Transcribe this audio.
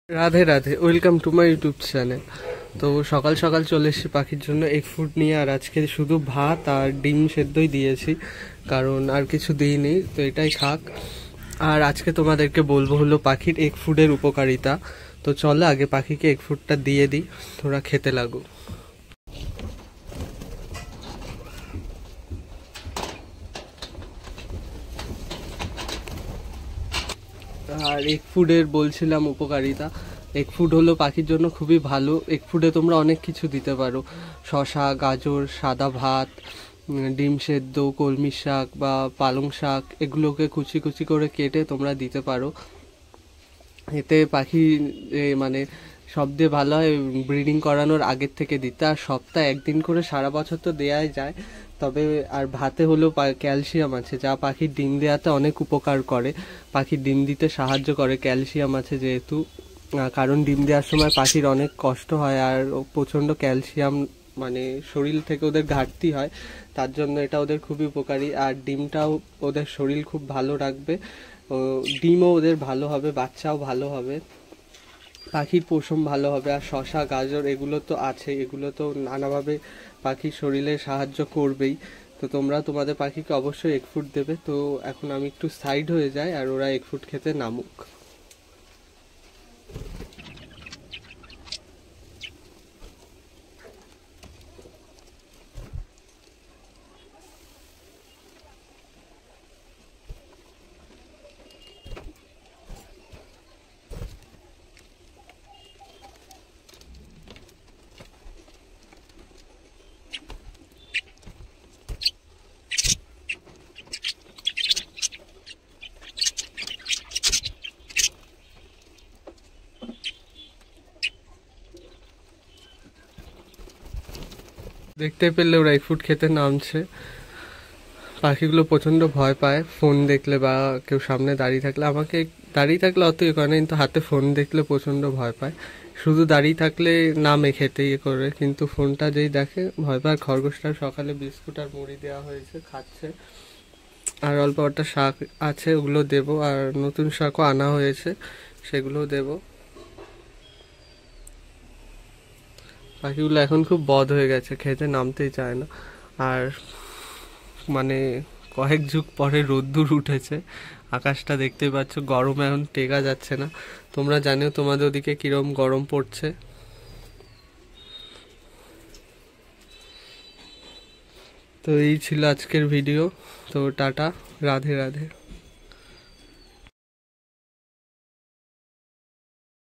Radhe Radhe, welcome to my YouTube channel. তো সকাল সকাল চলে এসেছি পাখির জন্য এগ ফুড নিয়ে। আর আজকে শুধু ভাত আর ডিম সেদ্ধই দিয়েছি, কারণ আর কিছু দিইনি, তো এটাই খাক। আর আজকে তোমাদেরকে বলবো হলো পাখির এগ ফুডের উপকারিতা। তো চলো আগে পাখিকে এগ ফুডটা দিয়ে দিই, তোরা খেতে লাগো। আর এগ ফুডের বলছিলাম উপকারিতা। এগ ফুড হলো পাখির জন্য খুবই ভালো। এগ ফুডে তোমরা অনেক কিছু দিতে পারো, শসা, গাজর, সাদা ভাত, ডিম সেদ্ধ, কলমি শাক বা পালং শাক, এগুলোকে কুচি কুচি করে কেটে তোমরা দিতে পারো। এতে পাখি মানে সব দিয়ে ভালো হয় ব্রিডিং করানোর আগের থেকে দিতে। আর সপ্তাহে একদিন করে সারা বছর তো দেয়াই যায়, তবে আর ভাতে হলেও ক্যালসিয়াম আছে, যা পাখির ডিম দেওয়াতে অনেক উপকার করে, পাখির ডিম দিতে সাহায্য করে। ক্যালসিয়াম আছে যেহেতু, কারণ ডিম দেওয়ার সময় পাখির অনেক কষ্ট হয় আর প্রচণ্ড ক্যালসিয়াম মানে শরীর থেকে ওদের ঘাটতি হয়, তার জন্য এটা ওদের খুবই উপকারী। আর ডিমটাও ওদের শরীর খুব ভালো রাখবে, ডিমও ওদের ভালো হবে, বাচ্চাও ভালো হবে, পাখির পশম ভালো হবে। আর শসা, গাজর এগুলো তো আছে, এগুলো তো নানাভাবে পাখির শরীরে সাহায্য করবেই। তো তোমরা তোমাদের পাখিকে অবশ্যই এগ ফুড দেবে। তো এখন আমি একটু সাইড হয়ে যাই আর ওরা এগ ফুড খেতে নামুক। দেখতে পেলে ওরা এগ ফুড খেতে নামছে। পাখিগুলো প্রচণ্ড ভয় পায় ফোন দেখলে বা কেউ সামনে দাঁড়িয়ে থাকলে। আমাকে দাঁড়িয়ে থাকলে অত ইয়ে করে না, কিন্তু হাতে ফোন দেখলে প্রচণ্ড ভয় পায়। শুধু দাঁড়িয়ে থাকলে নামে খেতে ইয়ে করে, কিন্তু ফোনটা যেই দেখে ভয় পায়। খরগোশটার সকালে বিস্কুট আর মুড়ি দেওয়া হয়েছে, খাচ্ছে। আর অল্প একটা শাক আছে, ওগুলো দেবো। আর নতুন শাকও আনা হয়েছে, সেগুলোও দেবো। পাখিগুলো এখন খুব বদ হয়ে গেছে, খেতে নামতেই চায় না। আর মানে কয়েক যুগ পরে রোদ্দুর উঠেছে, আকাশটা দেখতেই পাচ্ছ, গরমে এখন টেকা যাচ্ছে না। তোমরা জানিও তোমাদের ওদিকে কিরম গরম পড়ছে। তো এই ছিল আজকের ভিডিও। তো টাটা, রাধে রাধে।